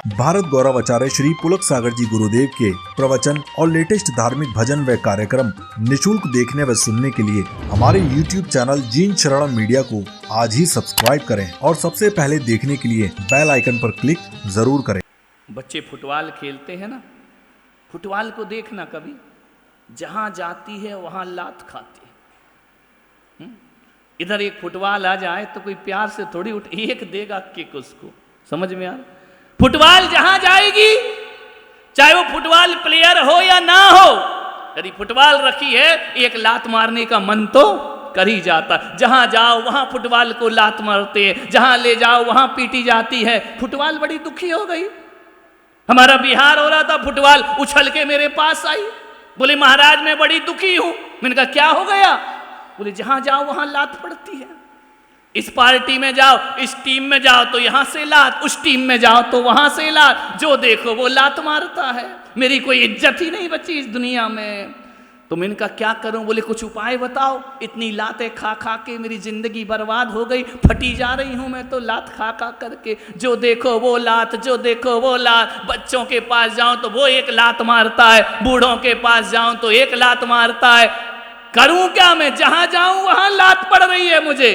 भारत गौरव आचार्य श्री पुलक सागर जी गुरुदेव के प्रवचन और लेटेस्ट धार्मिक भजन व कार्यक्रम निशुल्क देखने व सुनने के लिए हमारे YouTube चैनल जीन शरणम मीडिया को आज ही सब्सक्राइब करें और सबसे पहले देखने के लिए बेल आइकन पर क्लिक जरूर करें। बच्चे फुटबॉल खेलते हैं ना, फुटबॉल को देखना कभी, जहां जाती है वहां लात खाती है। इधर एक फुटबॉल आ जाए तो कोई प्यार से थोड़ी उठ एक देगा किक, उसको समझ में आ। फुटबॉल जहां जाएगी, चाहे वो फुटबॉल प्लेयर हो या ना हो, यदि फुटबॉल रखी है एक लात मारने का मन तो कर ही जाता। जहां जाओ वहां फुटबॉल को लात मारते हैं, जहां ले जाओ वहां पीटी जाती है। फुटबॉल बड़ी दुखी हो गई। हमारा बिहार हो रहा था, फुटबॉल उछल के मेरे पास आई, बोले महाराज मैं बड़ी दुखी हूं। मैंने कहा क्या हो गया? बोले जहां जाओ वहां लात पड़ती है। इस पार्टी में जाओ, इस टीम में जाओ तो यहां से लात, उस टीम में जाओ तो वहां से लात, जो देखो वो लात मारता है। मेरी कोई इज्जत ही नहीं बची इस दुनिया में। तो मैंने कहा क्या करूं? बोले कुछ उपाय बताओ। इतनी लातें खा खा के मेरी जिंदगी बर्बाद हो गई, फटी जा रही हूं मैं तो लात खा खा करके। जो देखो वो लात, जो देखो वो लात। बच्चों के पास जाऊं तो वो एक लात मारता है, बूढ़ों के पास जाऊं तो एक लात मारता है। करूं क्या मैं? जहां जाऊं वहां लात पड़ रही है मुझे।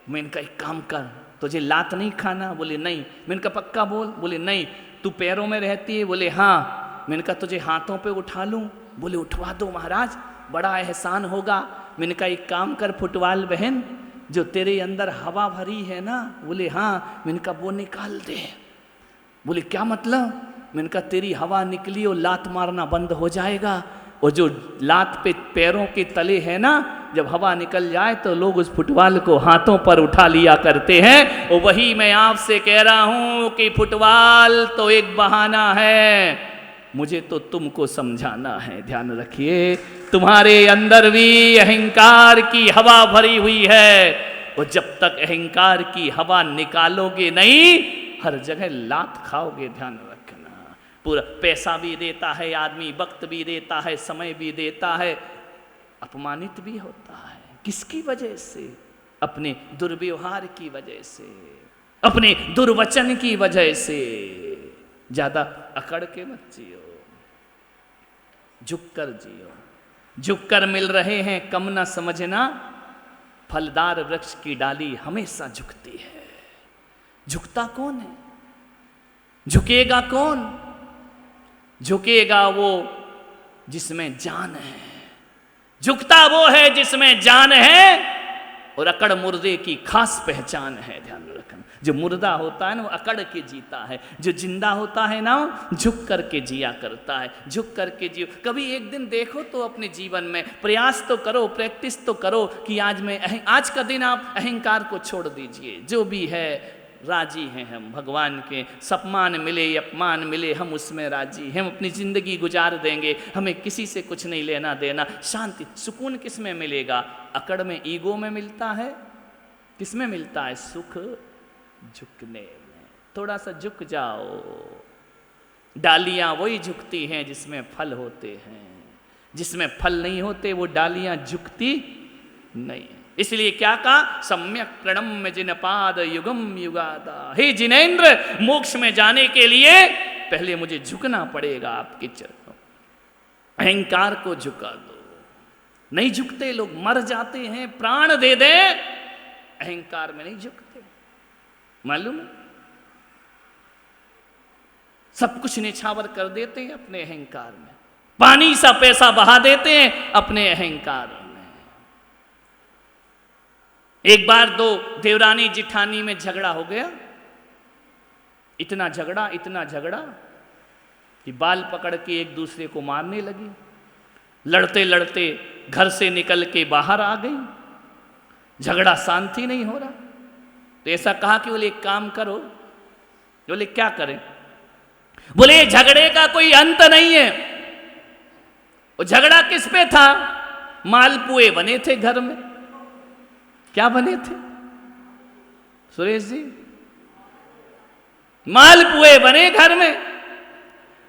मैंने कहा एक काम कर, तुझे लात नहीं खाना? बोले नहीं। मैंने कहा पक्का बोल? बोले नहीं। तू पैरों में रहती है? बोले हाँ। मैंने कहा तुझे हाथों पे उठा लूं? बोले उठवा दो महाराज, बड़ा एहसान होगा। मैंने कहा एक काम कर फुटबॉल बहन, जो तेरे अंदर हवा भरी है ना? बोले हाँ। मैंने कहा वो निकाल दे। बोले क्या मतलब? मैंने कहा तेरी हवा निकली और लात मारना बंद हो जाएगा। और जो लात पे पैरों के तले है ना, जब हवा निकल जाए तो लोग उस फुटबॉल को हाथों पर उठा लिया करते हैं। और वही मैं आपसे कह रहा हूं कि फुटबॉल तो एक बहाना है, मुझे तो तुमको समझाना है। ध्यान रखिए, तुम्हारे अंदर भी अहंकार की हवा भरी हुई है, और जब तक अहंकार की हवा निकालोगे नहीं, हर जगह लात खाओगे। ध्यान रखना। पूरा पैसा भी देता है आदमी, वक्त भी देता है, समय भी देता है, अपमानित भी होता है। किसकी वजह से? अपने दुर्व्यवहार की वजह से, अपने दुर्वचन की वजह से। ज्यादा अकड़ के मत जियो, झुककर जियो। झुककर मिल रहे हैं कम ना समझना, फलदार वृक्ष की डाली हमेशा झुकती है। झुकता कौन है? झुकेगा कौन? झुकेगा वो जिसमें जान है। झुकता वो है जिसमें जान है, और अकड़ मुर्दे की खास पहचान है। ध्यान रखना, जो मुर्दा होता है ना वो अकड़ के जीता है, जो जिंदा होता है ना झुक करके जिया करता है। झुक करके जियो। कभी एक दिन देखो तो अपने जीवन में प्रयास तो करो, प्रैक्टिस तो करो कि आज का दिन आप अहंकार को छोड़ दीजिए। जो भी है राजी हैं हम, भगवान के सम्मान मिले अपमान मिले हम उसमें राजी हैं। हम अपनी ज़िंदगी गुजार देंगे, हमें किसी से कुछ नहीं लेना देना। शांति सुकून किस में मिलेगा? अकड़ में, ईगो में मिलता है। किस में मिलता है सुख? झुकने में। थोड़ा सा झुक जाओ। डालियाँ वही झुकती हैं जिसमें फल होते हैं, जिसमें फल नहीं होते वो डालियाँ झुकती नहीं। इसलिए क्या कहा? सम्यक प्रणम्य जिन पाद युगम युगादा। हे जिनेंद्र, मोक्ष में जाने के लिए पहले मुझे झुकना पड़ेगा आपके चरणों। अहंकार को झुका दो। नहीं झुकते लोग, मर जाते हैं, प्राण दे दे, अहंकार में नहीं झुकते। मालूम है? सब कुछ निछावर कर देते हैं अपने अहंकार में, पानी सा पैसा बहा देते हैं अपने अहंकार में। एक बार दो देवरानी जिठानी में झगड़ा हो गया। इतना झगड़ा कि बाल पकड़ के एक दूसरे को मारने लगी। लड़ते लड़ते घर से निकल के बाहर आ गई। झगड़ा शांति नहीं हो रहा। तो ऐसा कहा कि बोले एक काम करो। बोले क्या करें? बोले झगड़े का कोई अंत नहीं है। वो झगड़ा किस पे था? मालपुए बने थे घर में। क्या बने थे सुरेश जी? मालपुए बने घर में।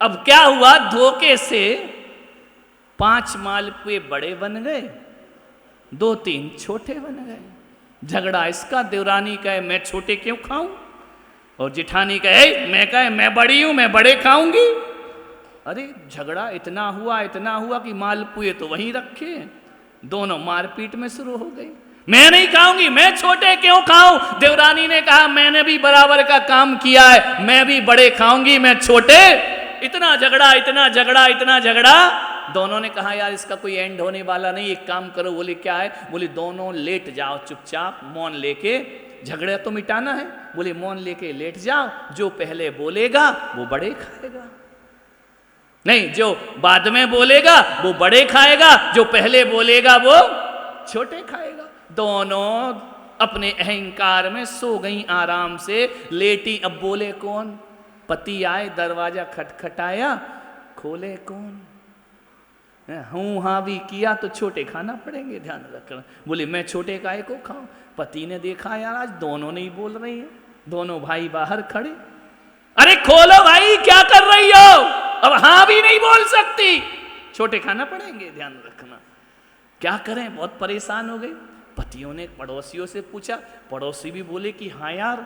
अब क्या हुआ? धोखे से 5 मालपुए बड़े बन गए, 2-3 छोटे बन गए। झगड़ा इसका, देवरानी कहे मैं छोटे क्यों खाऊं? और जिठानी कहे मैं बड़ी हूं, मैं बड़े खाऊंगी। अरे झगड़ा इतना हुआ कि मालपुए तो वहीं रखे, दोनों मारपीट में शुरू हो गई। मैं नहीं खाऊंगी, मैं छोटे क्यों खाऊं? देवरानी ने कहा मैंने भी बराबर का काम किया है, मैं भी बड़े खाऊंगी, मैं छोटे। इतना झगड़ा। दोनों ने कहा यार इसका कोई एंड होने वाला नहीं, एक काम करो। बोले क्या है? बोले दोनों लेट जाओ चुपचाप, मौन लेके, झगड़ा तो मिटाना है। बोले मौन लेके लेट जाओ, जो पहले बोलेगा वो बड़े खाएगा, नहीं जो बाद में बोलेगा वो बड़े खाएगा, जो पहले बोलेगा वो छोटे खाएगा। दोनों अपने अहंकार में सो गई आराम से, लेटी। अब बोले कौन? पति आए, दरवाजा खटखटाया, खोले कौन? हूं हाँ भी किया तो छोटे खाना पड़ेंगे, ध्यान रखना। बोले मैं छोटे काहे को खाऊं? पति ने देखा यार आज दोनों नहीं बोल रही है, दोनों भाई बाहर खड़े। अरे खोलो भाई, क्या कर रही हो? अब हाँ भी नहीं बोल सकती, छोटे खाना पड़ेंगे, ध्यान रखना। क्या करें, बहुत परेशान हो गए। पतियों ने पड़ोसियों से पूछा, पड़ोसी भी बोले कि हाँ यार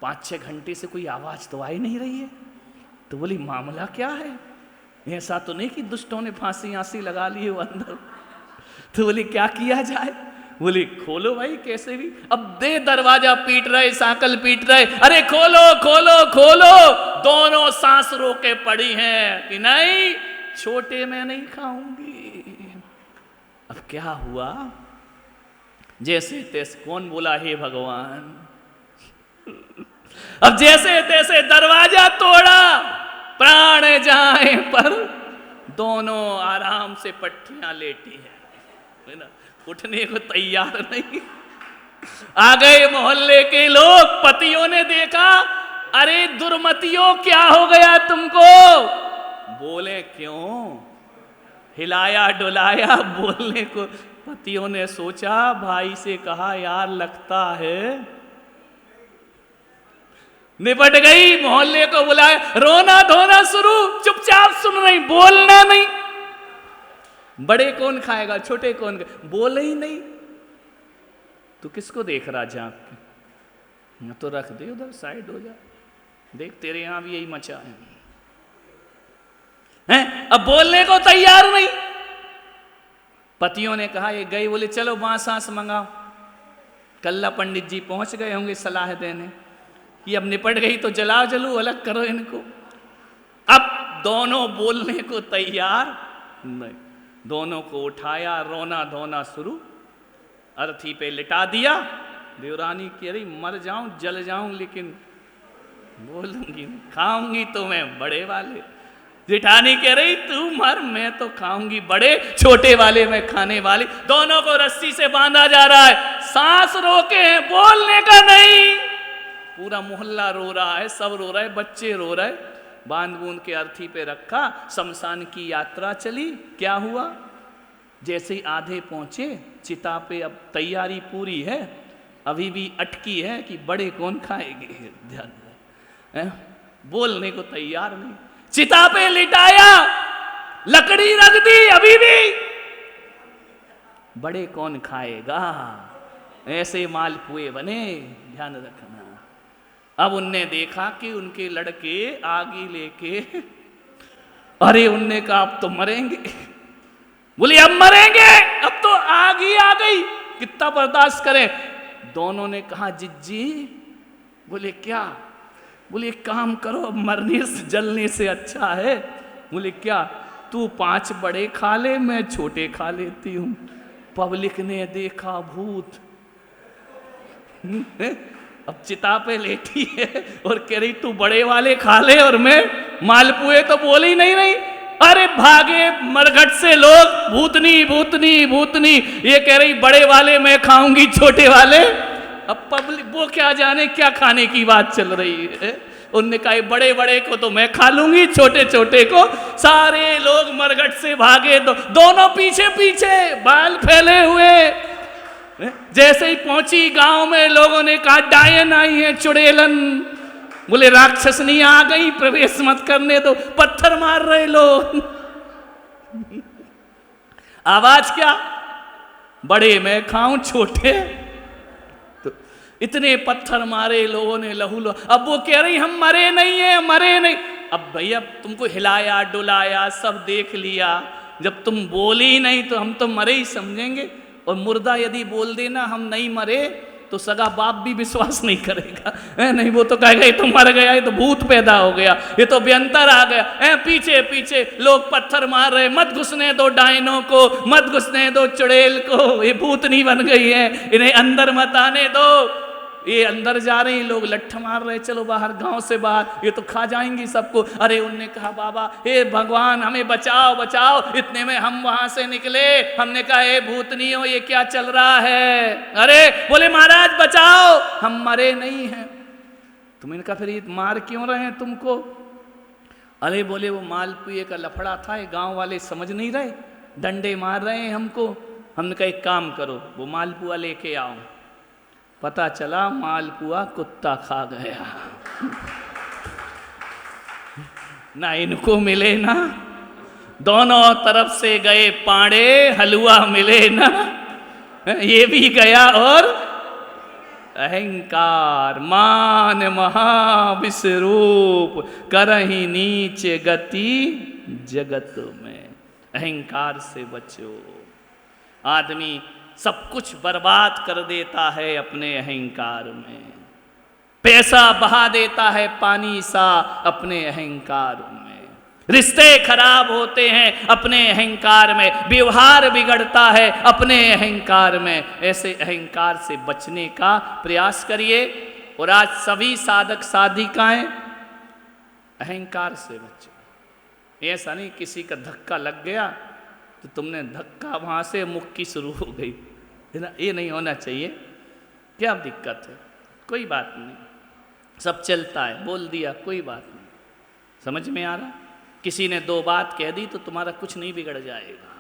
5-6 घंटे से कोई आवाज तो आई नहीं रही है। तो बोली मामला क्या है? ऐसा तो नहीं कि दुष्टों ने फांसी लगा ली है वो अंदर? तो बोली क्या किया जाए? बोली खोलो भाई कैसे भी। अब दे दरवाजा पीट रहे, साकल पीट रहे, अरे खोलो खोलो खोलो। दोनों सांस रोके पड़ी हैं कि नहीं छोटे मैं नहीं खाऊंगी। अब क्या हुआ? जैसे तैसे कौन बोला हे भगवान, अब जैसे तैसे दरवाजा तोड़ा, प्राण जाए पर दोनों आराम से पट्टियां लेटी है ना, उठने को तैयार नहीं। आ गए मोहल्ले के लोग, पतियों ने देखा, अरे दुर्मतियों क्या हो गया तुमको? बोले क्यों? हिलाया डुलाया बोलने को। पतियों ने सोचा, भाई से कहा यार लगता है निपट गई। मोहल्ले को बुलाया, रोना धोना शुरू, चुपचाप सुन रही, बोलना नहीं। बड़े कौन खाएगा, छोटे कौन खाएगा? बोले ही नहीं। तू किसको देख रहा झांक के? तो रख दे उधर, साइड हो जा, देख तेरे यहां भी यही मचा है। अब बोलने को तैयार नहीं। पतियों ने कहा ये गई, बोले चलो बांस आंस मंगाओ। कल्ला पंडित जी पहुंच गए होंगे सलाह देने कि अब निपट गई तो जलाओ, जलू अलग करो इनको। अब दोनों बोलने को तैयार नहीं। दोनों को उठाया, रोना धोना शुरू, अर्थी पे लिटा दिया। देवरानी कह रही मर जाऊं जल जाऊं लेकिन बोलूंगी, खाऊंगी तो मैं बड़े वाले। जेठानी कह रही तू मर, मैं तो खाऊंगी बड़े, छोटे वाले मैं खाने वाली। दोनों को रस्सी से बांधा जा रहा है, सांस रोके हैं, बोलने का नहीं। पूरा मोहल्ला रो रहा है, सब रो रहा है, बच्चे रो रहे। बांध बूंद के अर्थी पे रखा, शमशान की यात्रा चली। क्या हुआ? जैसे ही आधे पहुंचे चिता पे, अब तैयारी पूरी है, अभी भी अटकी है कि बड़े कौन खाएंगे। ध्यान, बोलने को तैयार नहीं। चिता पे लिटाया, लकड़ी रख दी, अभी भी बड़े कौन खाएगा। ऐसे मालपुए बने, ध्यान रखना। अब उनने देखा कि उनके लड़के आगे लेके, अरे उनने कहा अब तो मरेंगे। बोले अब मरेंगे, अब तो आग ही आ गई, कितना बर्दाश्त करें। दोनों ने कहा जिज्जी। बोले क्या? बोले एक काम करो, अब मरने से जलने से अच्छा है। बोले क्या? तू 5 बड़े खा ले, मैं छोटे खा लेती हूं। पब्लिक ने देखा भूत। अब चिता पे लेटी है और कह रही तू बड़े वाले खा ले और मैं मालपुए। तो बोली नहीं नहीं, अरे भागे मरघट से लोग, भूतनी भूतनी भूतनी। ये कह रही बड़े वाले मैं खाऊंगी, छोटे वाले। अब पब्लिक वो क्या जाने क्या खाने की बात चल रही है। उनने कहा बड़े बड़े को तो मैं खा लूंगी, छोटे छोटे को। सारे लोग मरघट से भागे, दोनों पीछे पीछे, बाल फैले हुए। जैसे ही पहुंची गांव में, लोगों ने कहा डायन आई है, चुड़ैलन। बोले राक्षसनी आ गई, प्रवेश मत करने दो। पत्थर मार रहे लोग। आवाज क्या? बड़े मैं खाऊं, छोटे। तो इतने पत्थर मारे लोगों ने, लहू लो। अब वो कह रही हम मरे नहीं है, मरे नहीं। अब भैया तुमको हिलाया डुलाया सब देख लिया, जब तुम बोली ही नहीं तो हम तो मरे ही समझेंगे। और मुर्दा यदि बोल देना हम नहीं मरे तो सगा बाप भी विश्वास नहीं करेगा, नहीं वो तो कहेगा ये तो मर गया, ये तो भूत पैदा हो गया, ये तो व्यंतर आ गया। पीछे पीछे लोग पत्थर मार रहे, मत घुसने दो डायनों को, मत घुसने दो चुड़ैल को, ये भूतनी बन गई है, इन्हें अंदर मत आने दो। ये अंदर जा रहे हैं, लोग लठ मार रहे, चलो बाहर, गांव से बाहर, ये तो खा जाएंगी सबको। अरे उनने कहा बाबा हे भगवान हमें बचाओ बचाओ। इतने में हम वहां से निकले, हमने कहा हे भूतनियों ये क्या चल रहा है? अरे बोले महाराज बचाओ, हम मरे नहीं हैं। तुमने कहा फिर ये मार क्यों रहे हैं तुमको? अरे बोले वो मालपुए का लफड़ा था, ये गाँव वाले समझ नहीं रहे, डंडे मार रहे हैं हमको। हमने कहा एक काम करो, वो मालपुआ लेके आओ। पता चला मालपुआ कुत्ता खा गया। ना इनको मिले ना, दोनों तरफ से गए पांडे, हलवा मिले ना, ये भी गया। और अहंकार मान महाविश्वरूप, करहि नीच गति जगत में। अहंकार से बचो। आदमी सब कुछ बर्बाद कर देता है अपने अहंकार में, पैसा बहा देता है पानी सा अपने अहंकार में, रिश्ते खराब होते हैं अपने अहंकार में, व्यवहार बिगड़ता है अपने अहंकार में। ऐसे अहंकार से बचने का प्रयास करिए। और आज सभी साधक साधिकाएं अहंकार से बचे। ऐसा नहीं किसी का धक्का लग गया तो तुमने धक्का वहाँ से मुक्की शुरू हो गई, है ना, ये नहीं होना चाहिए। क्या दिक्कत है? कोई बात नहीं, सब चलता है, बोल दिया कोई बात नहीं। समझ में आ रहा? किसी ने दो बात कह दी तो तुम्हारा कुछ नहीं बिगड़ जाएगा।